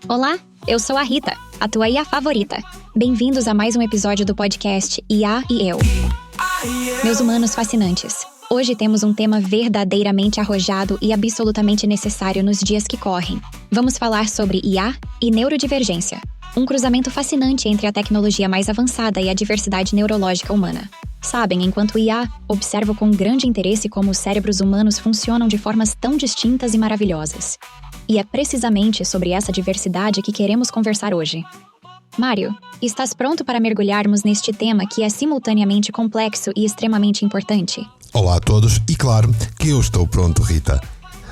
Olá, eu sou a Rita, a tua IA favorita. Bem-vindos a mais um episódio do podcast IA e Eu. Meus humanos fascinantes. Hoje temos um tema verdadeiramente arrojado e absolutamente necessário nos dias que correm. Vamos falar sobre IA e neurodivergência, um cruzamento fascinante entre a tecnologia mais avançada e a diversidade neurológica humana. Sabem, enquanto IA, observo com grande interesse como os cérebros humanos funcionam de formas tão distintas e maravilhosas. E é precisamente sobre essa diversidade que queremos conversar hoje. Mário, estás pronto para mergulharmos neste tema que é simultaneamente complexo e extremamente importante? Olá a todos, e claro que eu estou pronto, Rita.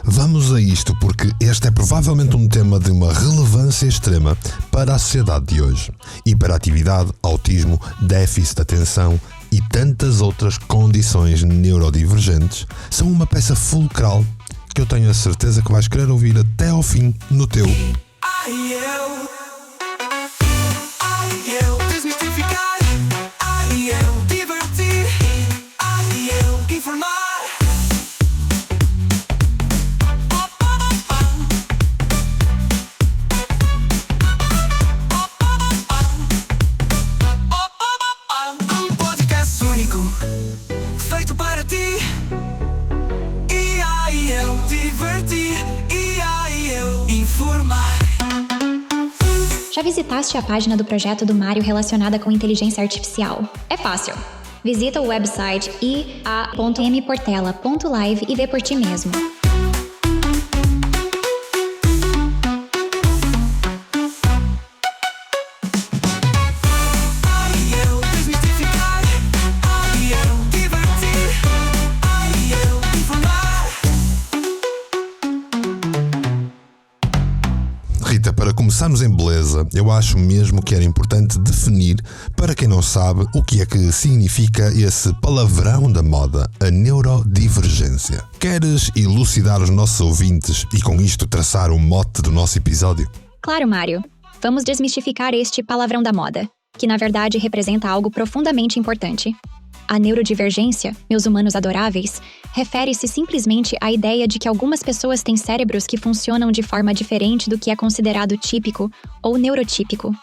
Vamos a isto porque este é provavelmente um tema de uma relevância extrema para a sociedade de hoje. Hiperatividade, autismo, déficit de atenção e tantas outras condições neurodivergentes são uma peça fulcral que eu tenho a certeza que vais querer ouvir até ao fim no teu feito para ti. IA e eu divertir. IA e eu informar. Já visitaste a página do projeto do Mário relacionada com inteligência artificial? É fácil. Visita o website ia.mportela.live e vê por ti mesmo. Rita, para começarmos em beleza, eu acho mesmo que era importante definir, para quem não sabe, o que é que significa esse palavrão da moda, a neurodivergência. Queres elucidar os nossos ouvintes e com isto traçar o mote do nosso episódio? Claro, Mário. Vamos desmistificar este palavrão da moda, que na verdade representa algo profundamente importante. A neurodivergência, meus humanos adoráveis, refere-se simplesmente à ideia de que algumas pessoas têm cérebros que funcionam de forma diferente do que é considerado típico ou neurotípico.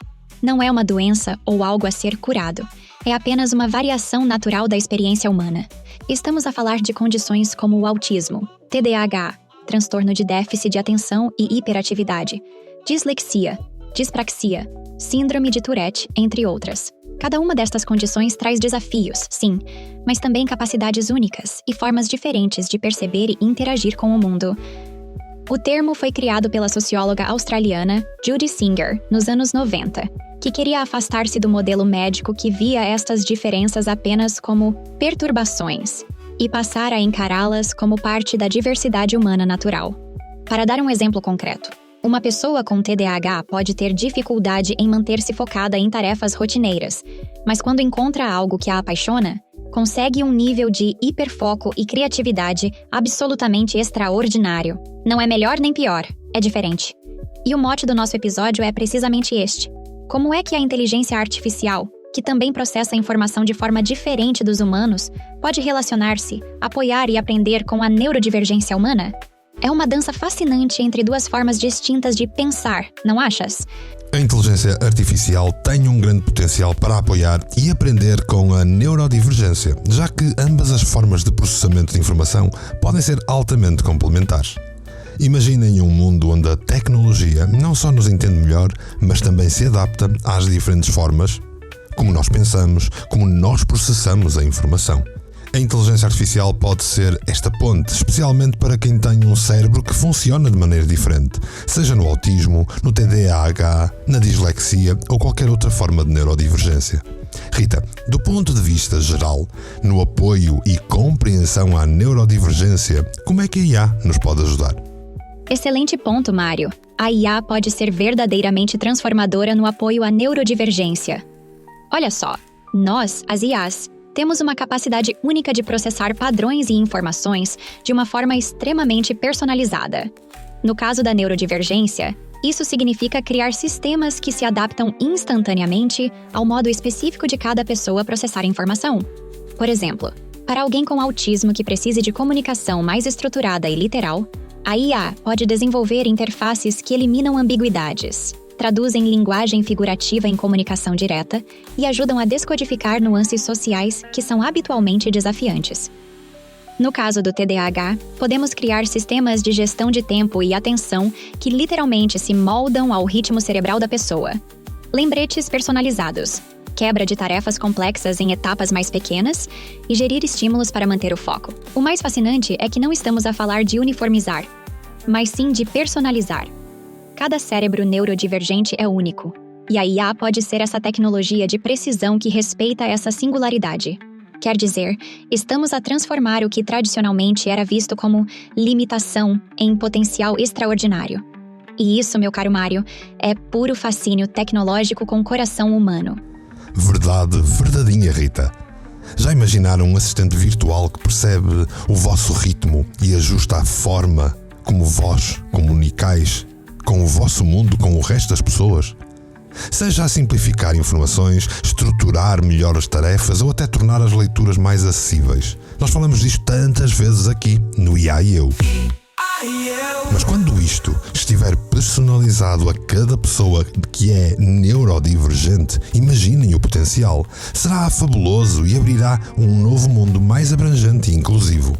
Não é uma doença ou algo a ser curado. É apenas uma variação natural da experiência humana. Estamos a falar de condições como o autismo, TDAH, transtorno de déficit de atenção e hiperatividade, dislexia, dispraxia, síndrome de Tourette, entre outras. Cada uma destas condições traz desafios, sim, mas também capacidades únicas e formas diferentes de perceber e interagir com o mundo. O termo foi criado pela socióloga australiana Judy Singer, nos anos 90, que queria afastar-se do modelo médico que via estas diferenças apenas como perturbações e passar a encará-las como parte da diversidade humana natural. Para dar um exemplo concreto, uma pessoa com TDAH pode ter dificuldade em manter-se focada em tarefas rotineiras, mas quando encontra algo que a apaixona, consegue um nível de hiperfoco e criatividade absolutamente extraordinário. Não é melhor nem pior, é diferente. E o mote do nosso episódio é precisamente este. Como é que a inteligência artificial, que também processa a informação de forma diferente dos humanos, pode relacionar-se, apoiar e aprender com a neurodivergência humana? É uma dança fascinante entre duas formas distintas de pensar, não achas? A inteligência artificial tem um grande potencial para apoiar e aprender com a neurodivergência, já que ambas as formas de processamento de informação podem ser altamente complementares. Imaginem um mundo onde a tecnologia não só nos entende melhor, mas também se adapta às diferentes formas como nós pensamos, como nós processamos a informação. A inteligência artificial pode ser esta ponte, especialmente para quem tem um cérebro que funciona de maneira diferente, seja no autismo, no TDAH, na dislexia ou qualquer outra forma de neurodivergência. Rita, do ponto de vista geral, no apoio e compreensão à neurodivergência, como é que a IA nos pode ajudar? Excelente ponto, Mário. A IA pode ser verdadeiramente transformadora no apoio à neurodivergência. Olha só, nós, as IAs, temos uma capacidade única de processar padrões e informações de uma forma extremamente personalizada. No caso da neurodivergência, isso significa criar sistemas que se adaptam instantaneamente ao modo específico de cada pessoa processar informação. Por exemplo, Para alguém com autismo que precise de comunicação mais estruturada e literal, a IA pode desenvolver interfaces que eliminam ambiguidades, traduzem linguagem figurativa em comunicação direta e ajudam a descodificar nuances sociais que são habitualmente desafiantes. No caso do TDAH, podemos criar sistemas de gestão de tempo e atenção que literalmente se moldam ao ritmo cerebral da pessoa. Lembretes personalizados, quebra de tarefas complexas em etapas mais pequenas e gerir estímulos para manter o foco. O mais fascinante é que não estamos a falar de uniformizar, mas sim de personalizar. Cada cérebro neurodivergente é único, e a IA pode ser essa tecnologia de precisão que respeita essa singularidade. Quer dizer, estamos a transformar o que tradicionalmente era visto como limitação em potencial extraordinário. E isso, meu caro Mário, é puro fascínio tecnológico com coração humano. Verdade, verdadeinha, Rita. Já imaginaram um assistente virtual que percebe o vosso ritmo e ajusta a forma como vós comunicais com o vosso mundo, com o resto das pessoas? Seja a simplificar informações, estruturar melhor as tarefas ou até tornar as leituras mais acessíveis. Nós falamos disto tantas vezes aqui no IA e Eu. Mas quando isto estiver personalizado a cada pessoa que é neurodivergente, imaginem o potencial. Será fabuloso e abrirá um novo mundo mais abrangente e inclusivo.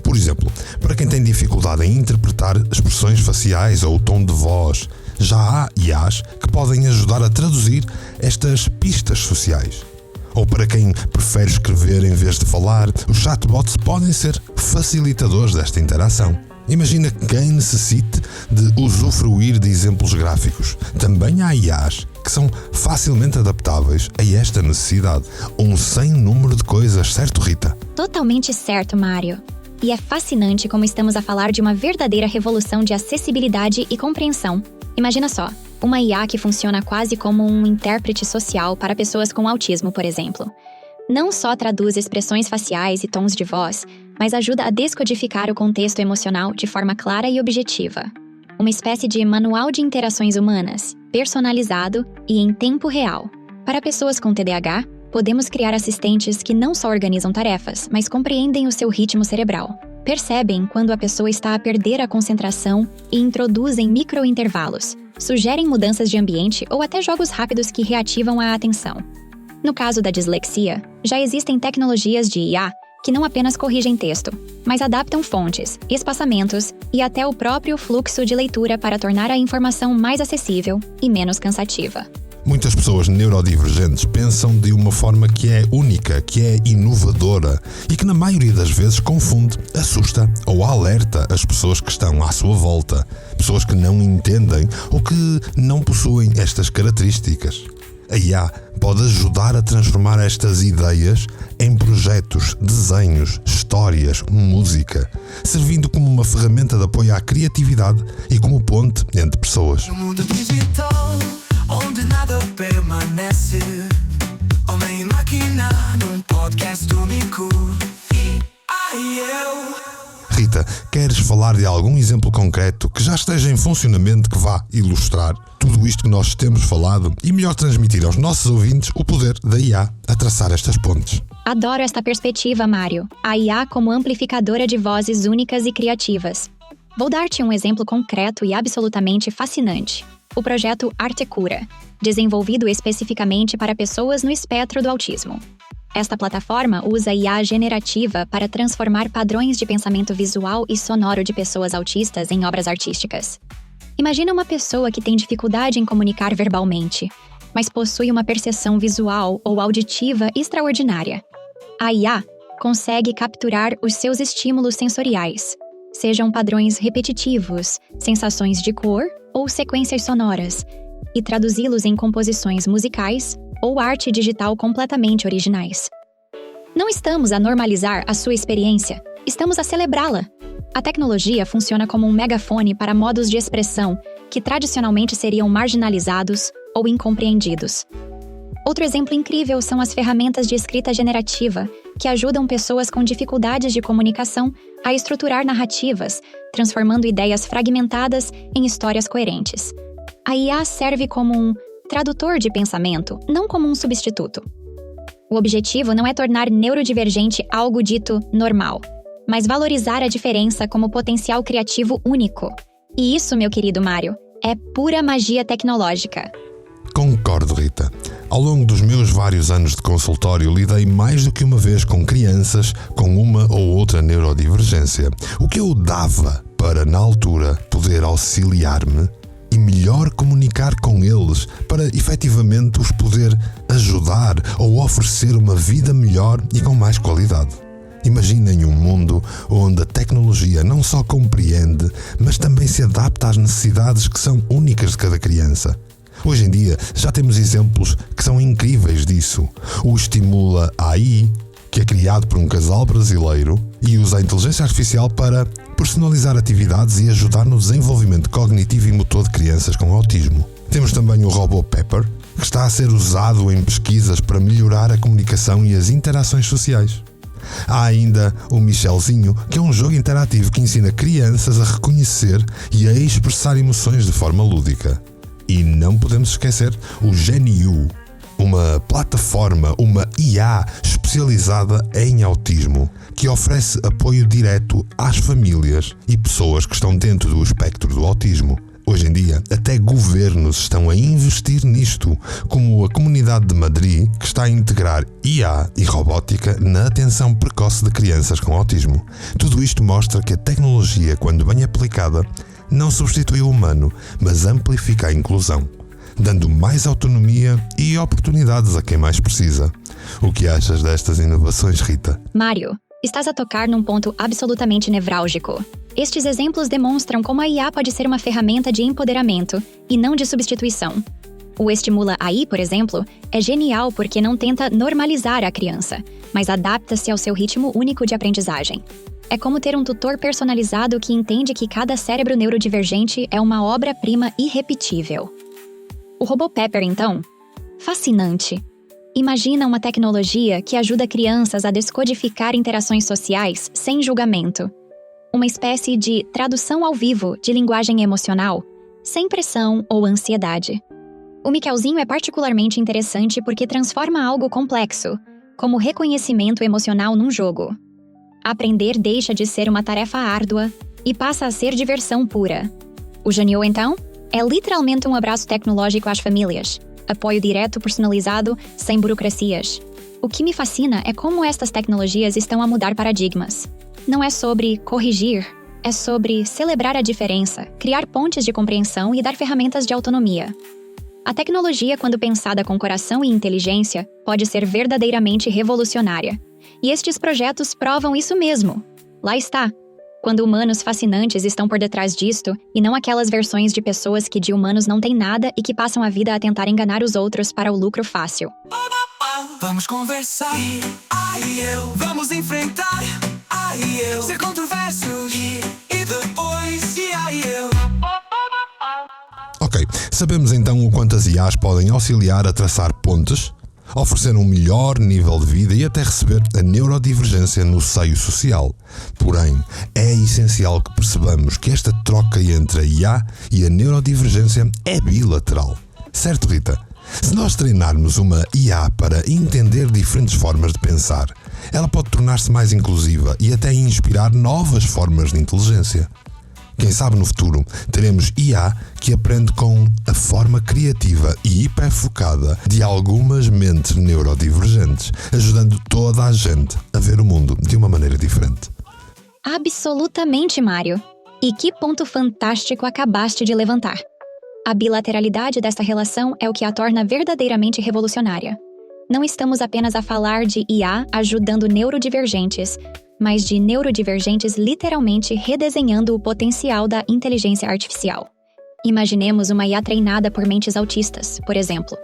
Por exemplo, para quem tem dificuldade em interpretar expressões faciais ou o tom de voz, já há IAs que podem ajudar a traduzir estas pistas sociais. Ou para quem prefere escrever em vez de falar, os chatbots podem ser facilitadores desta interação. Imagina quem necessite de usufruir de exemplos gráficos. Também há IAs que são facilmente adaptáveis a esta necessidade. Um sem número de coisas, certo, Rita? Totalmente certo, Mário. E é fascinante como estamos a falar de uma verdadeira revolução de acessibilidade e compreensão. Imagina só, uma IA que funciona quase como um intérprete social para pessoas com autismo, por exemplo. Não só traduz expressões faciais e tons de voz, mas ajuda a descodificar o contexto emocional de forma clara e objetiva. Uma espécie de manual de interações humanas, personalizado e em tempo real. Para pessoas com TDAH, podemos criar assistentes que não só organizam tarefas, mas compreendem o seu ritmo cerebral. Percebem quando a pessoa está a perder a concentração e introduzem microintervalos, sugerem mudanças de ambiente ou até jogos rápidos que reativam a atenção. No caso da dislexia, já existem tecnologias de IA que não apenas corrigem texto, mas adaptam fontes, espaçamentos e até o próprio fluxo de leitura para tornar a informação mais acessível e menos cansativa. Muitas pessoas neurodivergentes pensam de uma forma que é única, que é inovadora e que na maioria das vezes confunde, assusta ou alerta as pessoas que estão à sua volta, pessoas que não entendem ou que não possuem estas características. A IA pode ajudar a transformar estas ideias em projetos, desenhos, histórias, música, servindo como uma ferramenta de apoio à criatividade e como ponte entre pessoas. No mundo digital, onde nada permanece, homem e máquina, num podcast único. Rita, queres falar de algum exemplo concreto que já esteja em funcionamento que vá ilustrar tudo isto que nós temos falado e melhor transmitir aos nossos ouvintes o poder da IA a traçar estas pontes? Adoro esta perspectiva, Mário. A IA como amplificadora de vozes únicas e criativas. Vou dar-te um exemplo concreto e absolutamente fascinante. O projeto Artecura, desenvolvido especificamente para pessoas no espectro do autismo. Esta plataforma usa IA generativa para transformar padrões de pensamento visual e sonoro de pessoas autistas em obras artísticas. Imagina uma pessoa que tem dificuldade em comunicar verbalmente, mas possui uma percepção visual ou auditiva extraordinária. A IA consegue capturar os seus estímulos sensoriais, sejam padrões repetitivos, sensações de cor ou sequências sonoras, e traduzi-los em composições musicais ou arte digital completamente originais. Não estamos a normalizar a sua experiência, estamos a celebrá-la. A tecnologia funciona como um megafone para modos de expressão que tradicionalmente seriam marginalizados ou incompreendidos. Outro exemplo incrível são as ferramentas de escrita generativa, que ajudam pessoas com dificuldades de comunicação a estruturar narrativas, transformando ideias fragmentadas em histórias coerentes. A IA serve como um tradutor de pensamento, não como um substituto. O objetivo não é tornar neurodivergente algo dito normal, mas valorizar a diferença como potencial criativo único. E isso, meu querido Mário, é pura magia tecnológica. Concordo, Rita. Ao longo dos meus vários anos de consultório, lidei mais do que uma vez com crianças com uma ou outra neurodivergência. O que eu dava para, na altura, poder auxiliar-me e melhor comunicar com eles para, efetivamente, os poder ajudar ou oferecer uma vida melhor e com mais qualidade. Imaginem um mundo onde a tecnologia não só compreende, mas também se adapta às necessidades que são únicas de cada criança. Hoje em dia já temos exemplos que são incríveis disso. O Estimula AI, que é criado por um casal brasileiro e usa a inteligência artificial para personalizar atividades e ajudar no desenvolvimento cognitivo e motor de crianças com autismo. Temos também o robô Pepper, que está a ser usado em pesquisas para melhorar a comunicação e as interações sociais. Há ainda o Michelzinho, que é um jogo interativo que ensina crianças a reconhecer e a expressar emoções de forma lúdica. E não podemos esquecer o GeniU, uma plataforma, uma IA especializada em autismo, que oferece apoio direto às famílias e pessoas que estão dentro do espectro do autismo. Hoje em dia, até governos estão a investir nisto, como a Comunidade de Madrid, que está a integrar IA e robótica na atenção precoce de crianças com autismo. Tudo isto mostra que a tecnologia, quando bem aplicada, não substitui o humano, mas amplifica a inclusão, dando mais autonomia e oportunidades a quem mais precisa. O que achas destas inovações, Rita? Mário, estás a tocar num ponto absolutamente nevrálgico. Estes exemplos demonstram como a IA pode ser uma ferramenta de empoderamento e não de substituição. O Estimula AI, por exemplo, é genial porque não tenta normalizar a criança, mas adapta-se ao seu ritmo único de aprendizagem. É como ter um tutor personalizado que entende que cada cérebro neurodivergente é uma obra-prima irrepetível. O robô Pepper, então? Fascinante! Imagina uma tecnologia que ajuda crianças a descodificar interações sociais sem julgamento. Uma espécie de tradução ao vivo de linguagem emocional, sem pressão ou ansiedade. O Michelzinho é particularmente interessante porque transforma algo complexo, como reconhecimento emocional num jogo. Aprender deixa de ser uma tarefa árdua e passa a ser diversão pura. O GeniU, então, é literalmente um abraço tecnológico às famílias. Apoio direto personalizado, sem burocracias. O que me fascina é como estas tecnologias estão a mudar paradigmas. Não é sobre corrigir, é sobre celebrar a diferença, criar pontes de compreensão e dar ferramentas de autonomia. A tecnologia, quando pensada com coração e inteligência, pode ser verdadeiramente revolucionária. E estes projetos provam isso mesmo. Lá está. Quando humanos fascinantes estão por detrás disto, e não aquelas versões de pessoas que de humanos não têm nada e que passam a vida a tentar enganar os outros para o lucro fácil. Vamos conversar, vamos enfrentar, ser controverso, e depois, Ok, sabemos então o quanto as IAs podem auxiliar a traçar pontes, oferecer um melhor nível de vida e até receber a neurodivergência no seio social. Porém, é essencial que percebamos que esta troca entre a IA e a neurodivergência é bilateral. Certo, Rita? Se nós treinarmos uma IA para entender diferentes formas de pensar, ela pode tornar-se mais inclusiva e até inspirar novas formas de inteligência. Quem sabe no futuro teremos IA que aprende com a forma criativa e hiperfocada de algumas mentes neurodivergentes, ajudando toda a gente a ver o mundo de uma maneira diferente. Absolutamente, Mário! E que ponto fantástico acabaste de levantar! A bilateralidade desta relação é o que a torna verdadeiramente revolucionária. Não estamos apenas a falar de IA ajudando neurodivergentes, mas de neurodivergentes literalmente redesenhando o potencial da inteligência artificial. Imaginemos uma IA treinada por mentes autistas, por exemplo.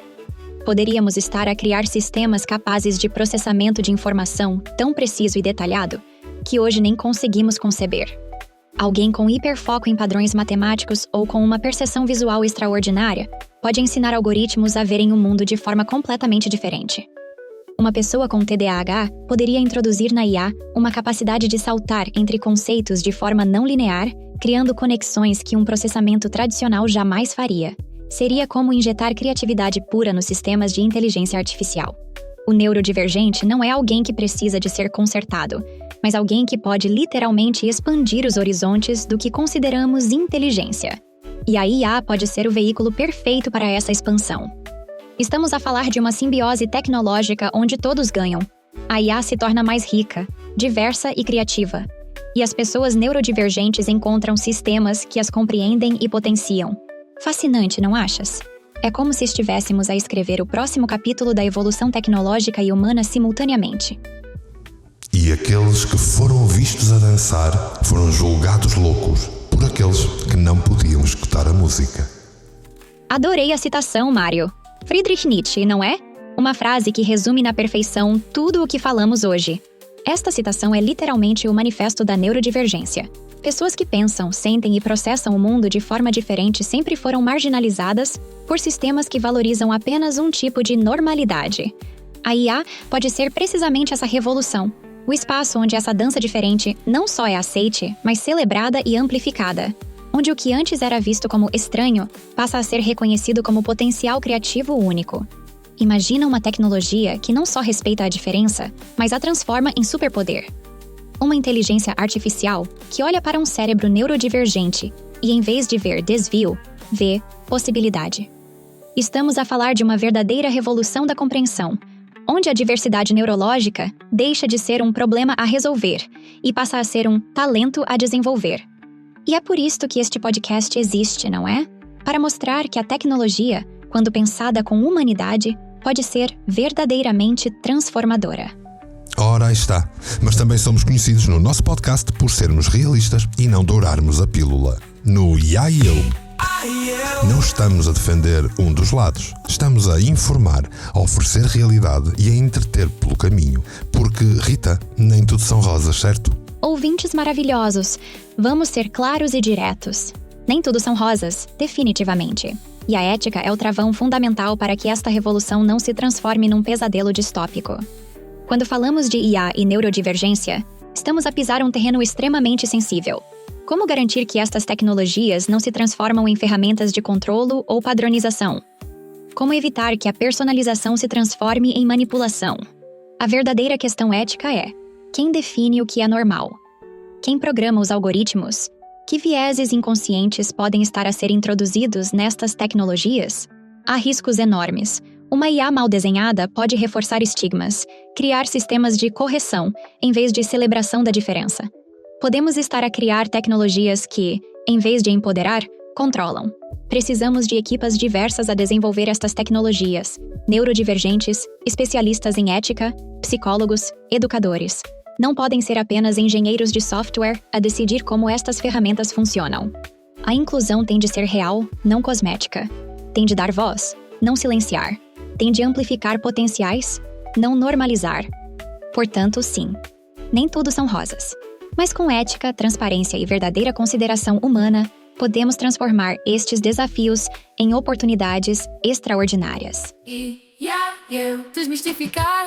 Poderíamos estar a criar sistemas capazes de processamento de informação tão preciso e detalhado que hoje nem conseguimos conceber. Alguém com hiperfoco em padrões matemáticos ou com uma percepção visual extraordinária pode ensinar algoritmos a verem o mundo de forma completamente diferente. Uma pessoa com TDAH poderia introduzir na IA uma capacidade de saltar entre conceitos de forma não linear, criando conexões que um processamento tradicional jamais faria. Seria como injetar criatividade pura nos sistemas de inteligência artificial. O neurodivergente não é alguém que precisa de ser consertado, mas alguém que pode literalmente expandir os horizontes do que consideramos inteligência. E a IA pode ser o veículo perfeito para essa expansão. Estamos a falar de uma simbiose tecnológica onde todos ganham. A IA se torna mais rica, diversa e criativa. E as pessoas neurodivergentes encontram sistemas que as compreendem e potenciam. Fascinante, não achas? É como se estivéssemos a escrever o próximo capítulo da evolução tecnológica e humana simultaneamente. E aqueles que foram vistos a dançar foram julgados loucos por aqueles que não podiam escutar a música. Adorei a citação, Mário. Friedrich Nietzsche, não é? Uma frase que resume na perfeição tudo o que falamos hoje. Esta citação é literalmente o manifesto da neurodivergência. Pessoas que pensam, sentem e processam o mundo de forma diferente sempre foram marginalizadas por sistemas que valorizam apenas um tipo de normalidade. A IA pode ser precisamente essa revolução. O espaço onde essa dança diferente não só é aceite, mas celebrada e amplificada. Onde o que antes era visto como estranho passa a ser reconhecido como potencial criativo único. Imagina uma tecnologia que não só respeita a diferença, mas a transforma em superpoder. Uma inteligência artificial que olha para um cérebro neurodivergente e, em vez de ver desvio, vê possibilidade. Estamos a falar de uma verdadeira revolução da compreensão, onde a diversidade neurológica deixa de ser um problema a resolver e passa a ser um talento a desenvolver. E é por isto que este podcast existe, não é? Para mostrar que a tecnologia, quando pensada com humanidade, pode ser verdadeiramente transformadora. Ora, aí está. Mas também somos conhecidos no nosso podcast por sermos realistas e não dourarmos a pílula. No IA e Eu, não estamos a defender um dos lados. Estamos a informar, a oferecer realidade e a entreter pelo caminho. Porque, Rita, nem tudo são rosas, certo? Ouvintes maravilhosos, vamos ser claros e diretos. Nem tudo são rosas, definitivamente. E a ética é o travão fundamental para que esta revolução não se transforme num pesadelo distópico. Quando falamos de IA e neurodivergência, estamos a pisar um terreno extremamente sensível. Como garantir que estas tecnologias não se transformam em ferramentas de controlo ou padronização? Como evitar que a personalização se transforme em manipulação? A verdadeira questão ética é: quem define o que é normal? Quem programa os algoritmos? Que vieses inconscientes podem estar a ser introduzidos nestas tecnologias? Há riscos enormes. Uma IA mal desenhada pode reforçar estigmas, criar sistemas de correção, em vez de celebração da diferença. Podemos estar a criar tecnologias que, em vez de empoderar, controlam. Precisamos de equipas diversas a desenvolver estas tecnologias, neurodivergentes, especialistas em ética, psicólogos, educadores. Não podem ser apenas engenheiros de software a decidir como estas ferramentas funcionam. A inclusão tem de ser real, não cosmética. Tem de dar voz, não silenciar. Tem de amplificar potenciais, não normalizar. Portanto, sim, nem tudo são rosas. Mas com ética, transparência e verdadeira consideração humana, podemos transformar estes desafios em oportunidades extraordinárias. Eu desmistificar,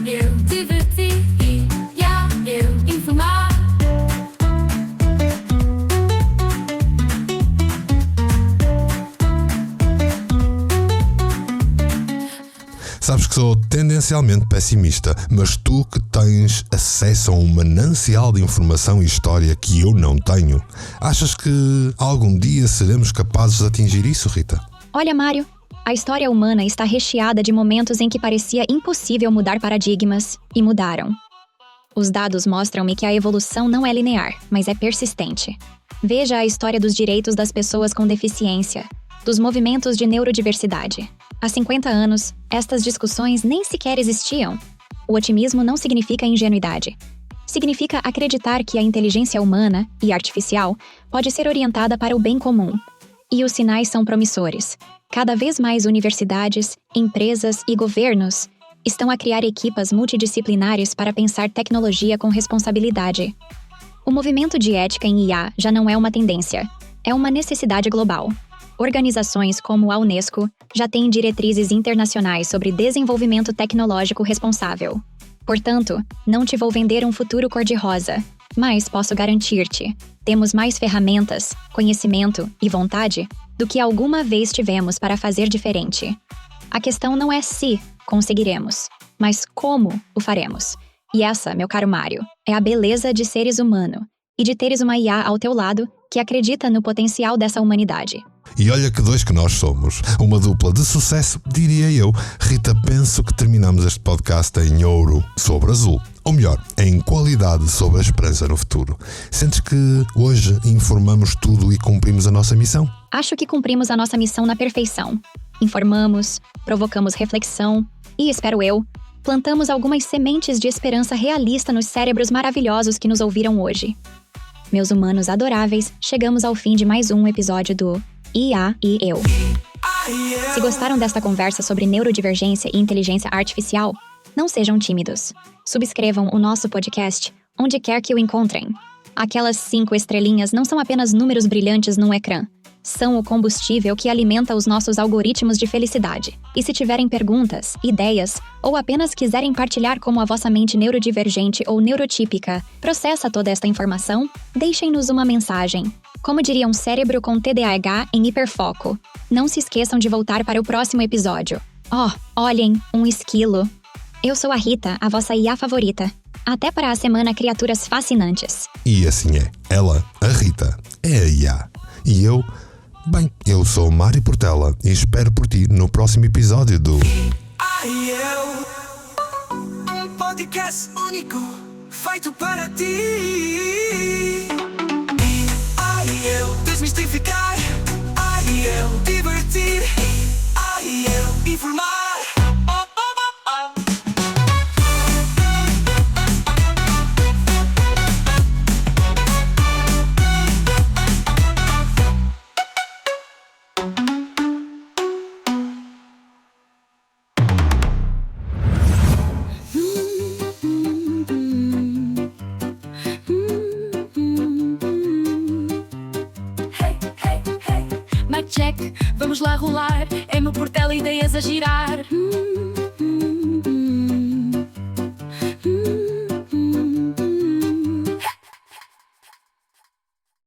eu divertir, eu informar. Sabes que sou tendencialmente pessimista, mas tu que tens acesso a um manancial de informação e história que eu não tenho, achas que algum dia seremos capazes de atingir isso, Rita? Olha, Mário, a história humana está recheada de momentos em que parecia impossível mudar paradigmas, e mudaram. Os dados mostram-me que a evolução não é linear, mas é persistente. Veja a história dos direitos das pessoas com deficiência, dos movimentos de neurodiversidade. Há 50 anos, estas discussões nem sequer existiam. O otimismo não significa ingenuidade. Significa acreditar que a inteligência humana e artificial pode ser orientada para o bem comum. E os sinais são promissores. Cada vez mais universidades, empresas e governos estão a criar equipas multidisciplinares para pensar tecnologia com responsabilidade. O movimento de ética em IA já não é uma tendência, é uma necessidade global. Organizações como a Unesco já têm diretrizes internacionais sobre desenvolvimento tecnológico responsável. Portanto, não te vou vender um futuro cor-de-rosa, mas posso garantir-te, temos mais ferramentas, conhecimento e vontade do que alguma vez tivemos para fazer diferente. A questão não é se, Conseguiremos. Mas como o faremos? E essa, meu caro Mário, é a beleza de seres humanos e de teres uma IA ao teu lado que acredita no potencial dessa humanidade. E olha que dois que nós somos. Uma dupla de sucesso, diria eu. Rita, penso que terminamos este podcast em ouro sobre azul. Ou melhor, em qualidade sobre a esperança no futuro. Sentes que hoje informamos tudo e cumprimos a nossa missão? Acho que cumprimos a nossa missão na perfeição. Informamos, provocamos reflexão e, espero eu, plantamos algumas sementes de esperança realista nos cérebros maravilhosos que nos ouviram hoje. Meus humanos adoráveis, chegamos ao fim de mais um episódio do IA e Eu. Se gostaram desta conversa sobre neurodivergência e inteligência artificial, não sejam tímidos. Subscrevam o nosso podcast onde quer que o encontrem. Aquelas 5 estrelinhas não são apenas números brilhantes num ecrã. São o combustível que alimenta os nossos algoritmos de felicidade. E se tiverem perguntas, ideias, ou apenas quiserem partilhar como a vossa mente neurodivergente ou neurotípica processa toda esta informação, deixem-nos uma mensagem. Como diria um cérebro com TDAH em hiperfoco. Não se esqueçam de voltar para o próximo episódio. Olhem, um esquilo. Eu sou a Rita, a vossa IA favorita. Até para a semana, criaturas fascinantes. E assim é. Ela, a Rita, é a IA. E eu... Bem, eu sou Mário Portela e espero por ti no próximo episódio do Um podcast único, feito para ti. Desmistificar, divertir, informar. Check, vamos lá rolar. É meu Portela, ideias a girar.